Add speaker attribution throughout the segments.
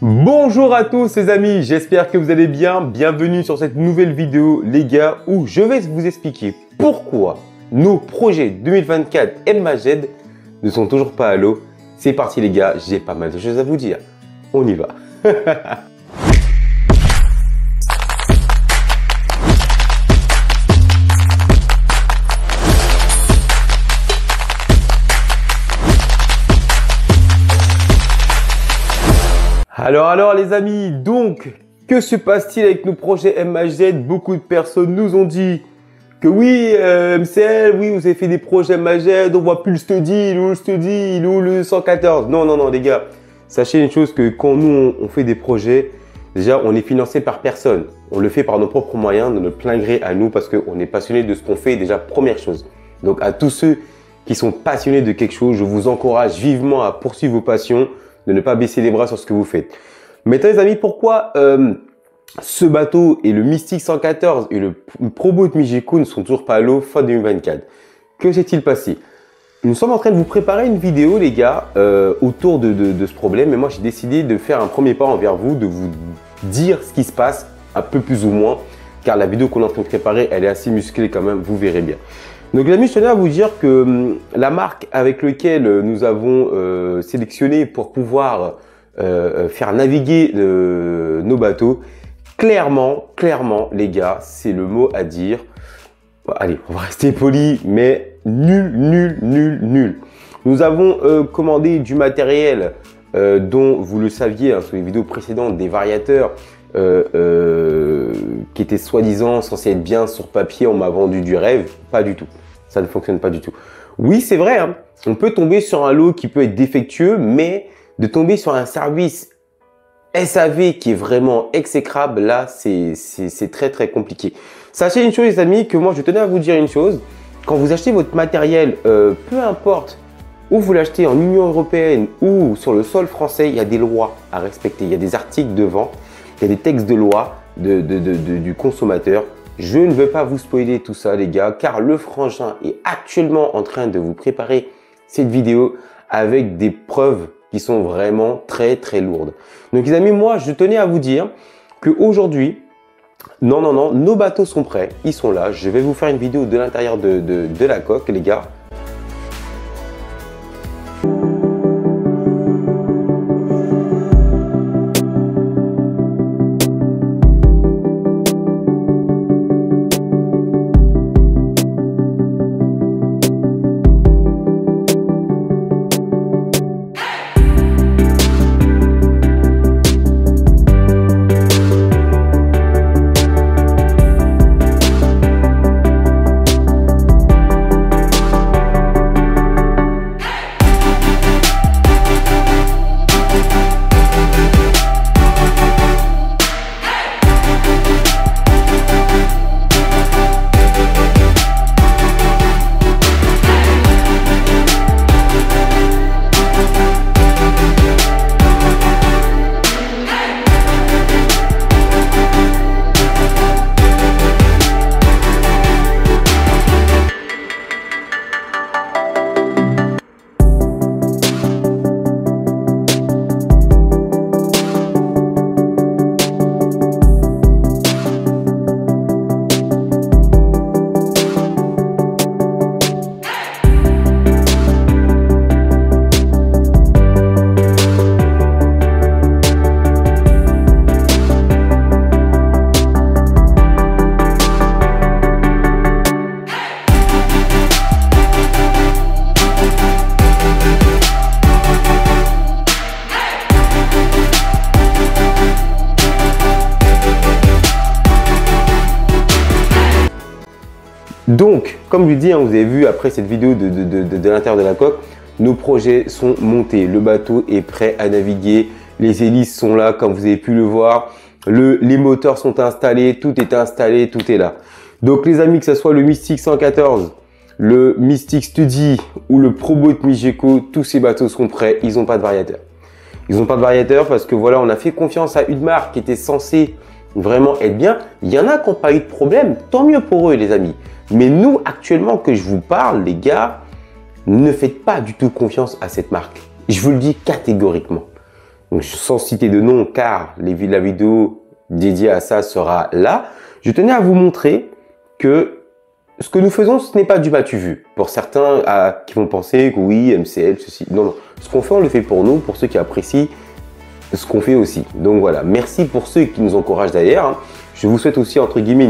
Speaker 1: Bonjour à tous les amis, j'espère que vous allez bien. Bienvenue sur cette nouvelle vidéo les gars où je vais vous expliquer pourquoi nos projets 2024 M-Majed ne sont toujours pas à l'eau. C'est parti les gars, j'ai pas mal de choses à vous dire. On y va. Alors les amis, donc, que se passe-t-il avec nos projets M-Majed? Beaucoup de personnes nous ont dit que oui, MCL, oui, vous avez fait des projets M-Majed, on voit plus le study, il est où le 114? Non, les gars, sachez une chose que quand nous, on fait des projets, déjà, on est financé par personne. On le fait par nos propres moyens, de notre plein gré à nous, parce qu'on est passionné de ce qu'on fait, déjà, première chose. Donc, à tous ceux qui sont passionnés de quelque chose, je vous encourage vivement à poursuivre vos passions, de ne pas baisser les bras sur ce que vous faites. Maintenant les amis, pourquoi ce bateau et le Mystic 114 et le Proboat Mijeko ne sont toujours pas à l'eau fin 2024? Que s'est-il passé? Nous sommes en train de vous préparer une vidéo les gars autour de ce problème, et moi j'ai décidé de faire un premier pas envers vous, de vous dire ce qui se passe un peu plus ou moins, car la vidéo qu'on est en train de préparer elle est assez musclée quand même, vous verrez bien. Donc les amis, je tenais à vous dire que la marque avec laquelle nous avons sélectionné pour pouvoir faire naviguer nos bateaux, clairement les gars, c'est le mot à dire. Bon, allez, on va rester poli, mais nul. Nous avons commandé du matériel dont vous le saviez sur les vidéos précédentes, des variateurs qui étaient soi-disant censés être bien sur papier. On m'a vendu du rêve, pas du tout. Ça ne fonctionne pas du tout. Oui, c'est vrai, hein, on peut tomber sur un lot qui peut être défectueux, mais de tomber sur un service SAV qui est vraiment exécrable, là, c'est très compliqué. Sachez une chose les amis, que moi je tenais à vous dire une chose. Quand vous achetez votre matériel, peu importe où vous l'achetez, en Union Européenne ou sur le sol français, il y a des lois à respecter. Il y a des articles de vente, il y a des textes de loi du consommateur. Je ne veux pas vous spoiler tout ça les gars, car le frangin est actuellement en train de vous préparer cette vidéo avec des preuves qui sont vraiment très lourdes. Donc les amis, moi je tenais à vous dire qu'aujourd'hui, non, nos bateaux sont prêts, ils sont là. Je vais vous faire une vidéo de l'intérieur de la coque les gars. Donc, comme je dis, hein, vous avez vu après cette vidéo de l'intérieur de la coque, nos projets sont montés. Le bateau est prêt à naviguer. Les hélices sont là, comme vous avez pu le voir. Les moteurs sont installés, tout est installé, tout est là. Donc les amis, que ce soit le Mystic 114, le Mystic Study ou le Proboat Mijeko, tous ces bateaux sont prêts. Ils n'ont pas de variateur. Ils n'ont pas de variateur parce que voilà, on a fait confiance à une marque qui était censée vraiment être bien. Il y en a qui n'ont pas eu de problème, tant mieux pour eux les amis. Mais nous, actuellement que je vous parle, les gars, ne faites pas du tout confiance à cette marque. Je vous le dis catégoriquement. Donc, sans citer de nom, car la vidéo dédiée à ça sera là. Je tenais à vous montrer que ce que nous faisons, ce n'est pas du battu vu. Pour certains qui vont penser que oui, MCL, ceci. Non, non. Ce qu'on fait, on le fait pour nous, pour ceux qui apprécient ce qu'on fait aussi. Donc voilà, merci pour ceux qui nous encouragent d'ailleurs. Je vous souhaite aussi, entre guillemets,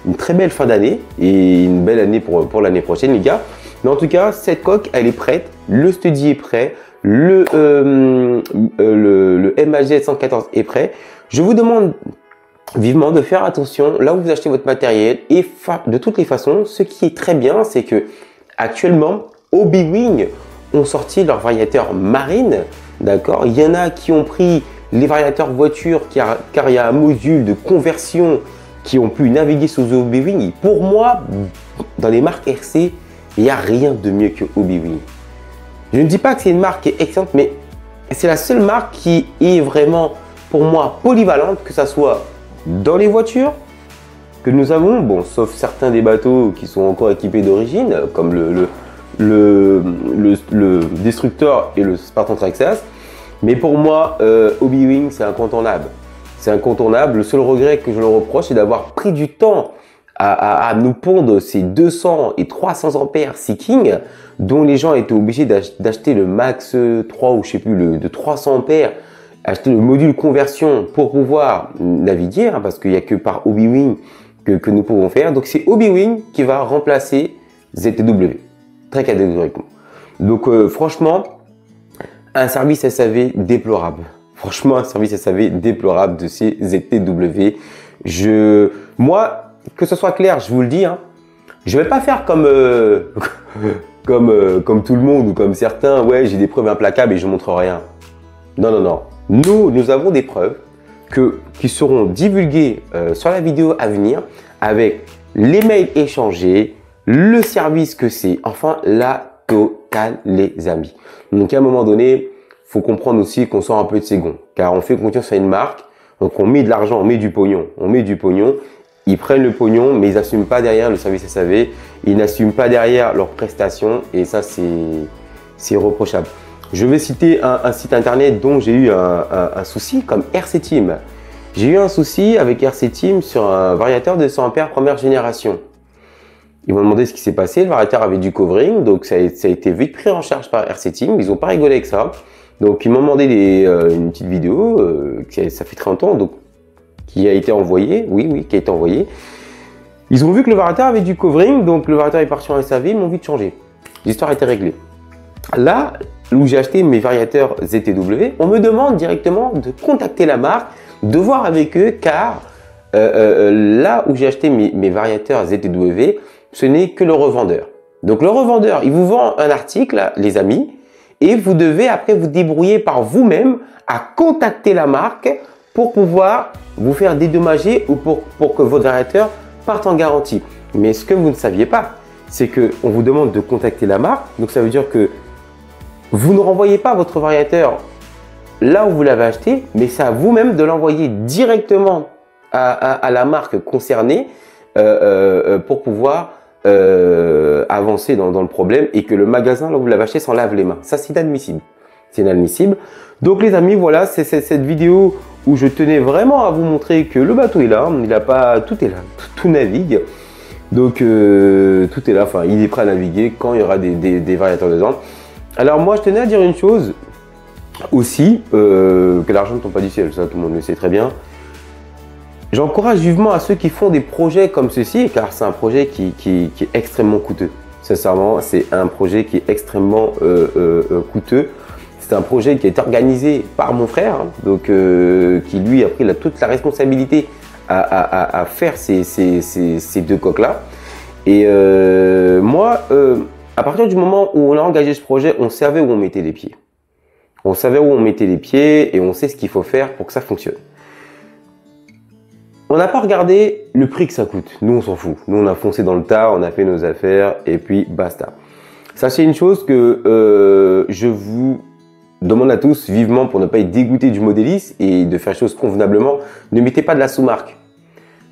Speaker 1: une très belle fin d'année et une belle année pour l'année prochaine, les gars. Mais en tout cas, cette coque, elle est prête. Le Steady est prêt. Le MHZ 114 est prêt. Je vous demande vivement de faire attention là où vous achetez votre matériel. Et de toutes les façons, ce qui est très bien, c'est que actuellement, Hobbywing ont sorti leur variateur marine. D'accord. Il y en a qui ont pris les variateurs voitures car il y a un module de conversion qui ont pu naviguer sous Hobbywing. Pour moi, dans les marques RC, il n'y a rien de mieux que Hobbywing. Je ne dis pas que c'est une marque qui est excellente, mais c'est la seule marque qui est vraiment, pour moi, polyvalente, que ce soit dans les voitures que nous avons, bon, sauf certains des bateaux qui sont encore équipés d'origine, comme le Destructor et le Spartan Traxxas. Mais pour moi, Hobbywing, c'est incontournable. C'est incontournable. Le seul regret que je leur reproche, c'est d'avoir pris du temps à nous pondre ces 200 et 300 ampères Seeking, dont les gens étaient obligés d'acheter le Max 3 ou je sais plus, de 300 ampères, acheter le module conversion pour pouvoir naviguer, hein, parce qu'il n'y a que par Hobbywing que nous pouvons faire. Donc c'est Hobbywing qui va remplacer ZTW, très catégoriquement. Donc franchement, un service SAV déplorable. Franchement, un service SAV déplorable de ces ZTW. Moi, que ce soit clair, je vous le dis, hein, je vais pas faire comme comme tout le monde ou comme certains. Ouais, j'ai des preuves implacables et je montre rien. Non, non, non. Nous avons des preuves qui seront divulguées sur la vidéo à venir avec les mails échangés, le service que c'est, enfin la totale, les amis. Donc à un moment donné, faut comprendre aussi qu'on sort un peu de ses gonds, car on fait confiance à une marque, donc on met de l'argent, on met du pognon, ils prennent le pognon, mais ils n'assument pas derrière le service SAV, ils n'assument pas derrière leurs prestations, et ça c'est reprochable. Je vais citer un site internet dont j'ai eu un souci, comme RC Team. J'ai eu un souci avec RC Team sur un variateur de 100 ampères première génération. Ils m'ont demandé ce qui s'est passé, le variateur avait du covering, donc ça a été vite pris en charge par RC Team, ils n'ont pas rigolé avec ça. Donc ils m'ont demandé une petite vidéo, ça fait très longtemps, donc qui a été envoyée, oui, qui a été envoyée. Ils ont vu que le variateur avait du covering, donc le variateur est parti en SAV, ils m'ont vite changé. L'histoire a été réglée. Là où j'ai acheté mes variateurs ZTW, on me demande directement de contacter la marque, de voir avec eux, car là où j'ai acheté mes variateurs ZTW, ce n'est que le revendeur. Donc le revendeur, il vous vend un article, les amis, et vous devez après vous débrouiller par vous-même à contacter la marque pour pouvoir vous faire dédommager ou pour que votre variateur parte en garantie. Mais ce que vous ne saviez pas, c'est qu'on vous demande de contacter la marque. Donc ça veut dire que vous ne renvoyez pas votre variateur là où vous l'avez acheté, mais c'est à vous-même de l'envoyer directement à la marque concernée pour pouvoir avancer dans le problème et que le magasin là où vous l'avez acheté s'en lave les mains. Ça, c'est inadmissible. C'est inadmissible. Donc les amis, voilà, c'est cette vidéo où je tenais vraiment à vous montrer que le bateau est là, tout est là, tout navigue. Donc tout est là, enfin il est prêt à naviguer quand il y aura des variateurs dedans. Alors moi je tenais à dire une chose aussi, que l'argent ne tombe pas du ciel, ça tout le monde le sait très bien. J'encourage vivement à ceux qui font des projets comme ceci, car c'est un projet qui est extrêmement coûteux. Sincèrement, c'est un projet qui est extrêmement coûteux. C'est un projet qui est organisé par mon frère, hein, donc qui lui a pris toute la responsabilité à faire ces deux coques-là. Et moi, à partir du moment où on a engagé ce projet, on savait où on mettait les pieds. On savait où on mettait les pieds et on sait ce qu'il faut faire pour que ça fonctionne. On n'a pas regardé le prix que ça coûte. Nous, on s'en fout. Nous, on a foncé dans le tas, on a fait nos affaires et puis basta. Sachez une chose que je vous demande à tous vivement, pour ne pas être dégoûté du Modélis et de faire les choses convenablement, ne mettez pas de la sous-marque.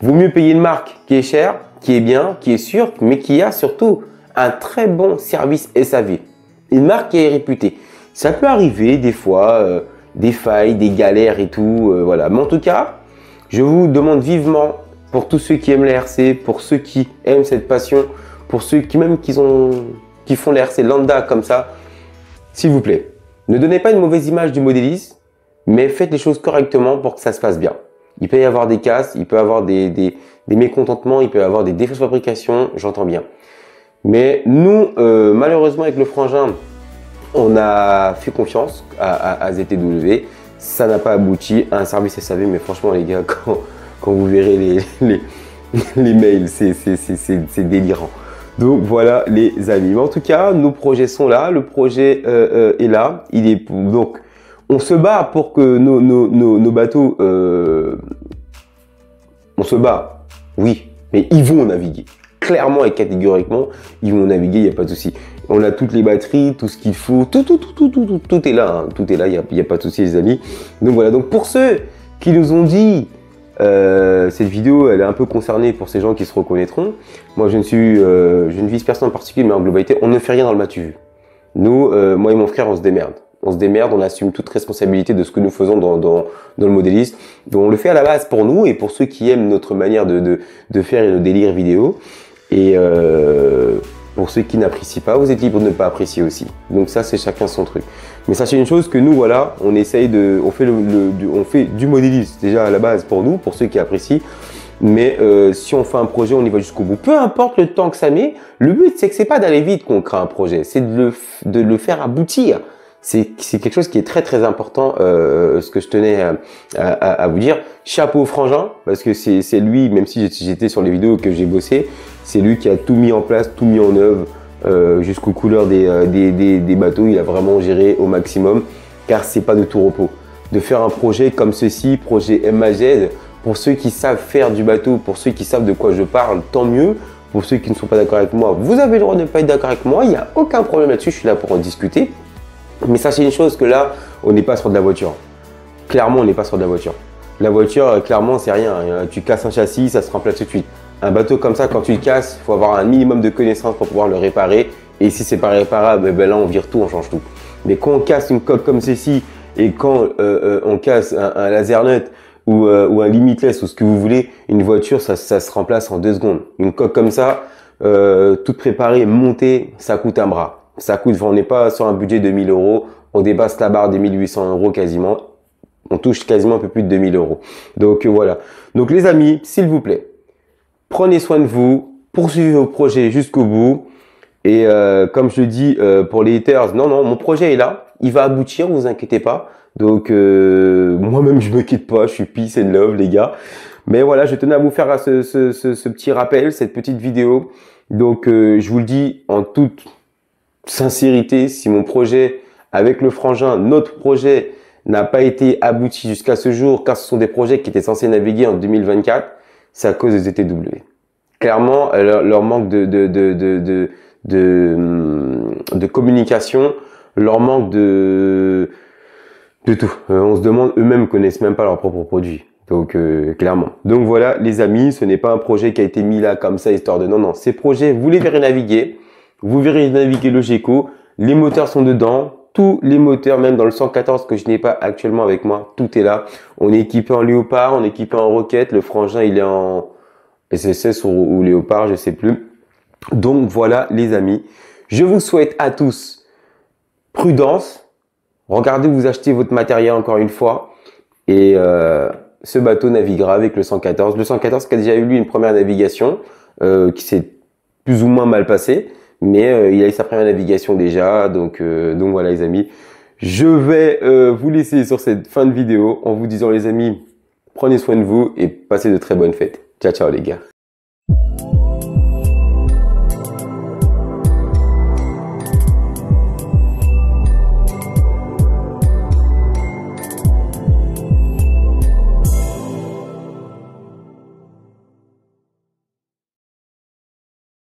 Speaker 1: Vaut mieux payer une marque qui est chère, qui est bien, qui est sûre, mais qui a surtout un très bon service SAV. Une marque qui est réputée. Ça peut arriver des fois des failles, des galères et tout. Voilà. Mais en tout cas, je vous demande vivement, pour tous ceux qui aiment les RC, pour ceux qui aiment cette passion, pour ceux qui même qui font les RC lambda comme ça, s'il vous plaît, ne donnez pas une mauvaise image du modélisme, mais faites les choses correctement pour que ça se passe bien. Il peut y avoir des casses, il peut y avoir des mécontentements, il peut y avoir des défauts de fabrication, j'entends bien. Mais nous, malheureusement avec le frangin, on a fait confiance à ZTW. Ça n'a pas abouti à un service SAV, mais franchement les gars, quand vous verrez les mails, c'est délirant. Donc voilà les amis. Mais en tout cas, nos projets sont là, le projet est là. Donc on se bat pour que nos bateaux, on se bat, oui, mais ils vont naviguer. Clairement et catégoriquement, ils vont naviguer, il n'y a pas de souci. On a toutes les batteries, tout ce qu'il faut, tout est là, hein. Tout est là, il n'y a pas de souci les amis. Donc voilà, donc pour ceux qui nous ont dit, cette vidéo, elle est un peu concernée pour ces gens qui se reconnaîtront. Moi, je ne vise personne en particulier, mais en globalité, on ne fait rien dans le matu. Nous, moi et mon frère, on se démerde. On se démerde, on assume toute responsabilité de ce que nous faisons dans le modélisme. Donc, on le fait à la base pour nous et pour ceux qui aiment notre manière de faire et nos délires vidéo. Et pour ceux qui n'apprécient pas, vous êtes libre de ne pas apprécier aussi. Donc ça, c'est chacun son truc. Mais sachez une chose que nous, voilà, on essaye on fait du modélisme déjà à la base pour nous, pour ceux qui apprécient. Mais si on fait un projet, on y va jusqu'au bout. Peu importe le temps que ça met, le but, c'est que c'est pas d'aller vite qu'on crée un projet, c'est de le faire aboutir. C'est quelque chose qui est très très important, ce que je tenais à vous dire. Chapeau au frangin, parce que c'est lui, même si j'étais sur les vidéos que j'ai bossé, c'est lui qui a tout mis en place, tout mis en œuvre, jusqu'aux couleurs des bateaux. Il a vraiment géré au maximum, car c'est pas de tout repos. De faire un projet comme ceci, projet MAZ, pour ceux qui savent faire du bateau, pour ceux qui savent de quoi je parle, tant mieux. Pour ceux qui ne sont pas d'accord avec moi, vous avez le droit de ne pas être d'accord avec moi, il n'y a aucun problème là-dessus, je suis là pour en discuter. Mais sachez une chose, que là, on n'est pas sur de la voiture. Clairement, on n'est pas sur de la voiture. La voiture, clairement, c'est rien. Tu casses un châssis, ça se remplace tout de suite. Un bateau comme ça, quand tu le casses, il faut avoir un minimum de connaissances pour pouvoir le réparer. Et si c'est pas réparable, ben là, on vire tout, on change tout. Mais quand on casse une coque comme ceci, et quand on casse un laser nut ou un limitless ou ce que vous voulez, une voiture, ça se remplace en 2 secondes. Une coque comme ça, toute préparée, montée, ça coûte un bras. Ça coûte, on n'est pas sur un budget de 1000 €, on dépasse la barre des 1800 € quasiment. On touche quasiment un peu plus de 2000 €. Donc voilà. Donc les amis, s'il vous plaît, prenez soin de vous, poursuivez vos projets jusqu'au bout. Et comme je le dis pour les haters, non, mon projet est là, il va aboutir, vous inquiétez pas. Donc moi-même, je m'inquiète pas, je suis peace and love les gars. Mais voilà, je tenais à vous faire ce petit rappel, cette petite vidéo. Donc je vous le dis en toute sincérité, si mon projet avec le frangin, notre projet n'a pas été abouti jusqu'à ce jour, car ce sont des projets qui étaient censés naviguer en 2024, c'est à cause des ZTW. Clairement, leur manque de communication, leur manque de tout. On se demande, eux-mêmes connaissent même pas leurs propres produits. Donc clairement. Donc voilà les amis, ce n'est pas un projet qui a été mis là comme ça histoire de non, ces projets, vous les verrez naviguer. Vous verrez naviguer le Geco, les moteurs sont dedans, tous les moteurs, même dans le 114 que je n'ai pas actuellement avec moi, tout est là. On est équipé en Léopard, on est équipé en Roquette, le frangin il est en SSS ou Léopard, je sais plus. Donc voilà les amis, je vous souhaite à tous prudence, regardez où vous achetez votre matériel encore une fois, et ce bateau naviguera avec le 114. Le 114 qui a déjà eu lui une première navigation, qui s'est plus ou moins mal passée. Mais il a eu sa première navigation déjà, donc voilà les amis. Je vais vous laisser sur cette fin de vidéo en vous disant les amis, prenez soin de vous et passez de très bonnes fêtes. Ciao ciao les gars.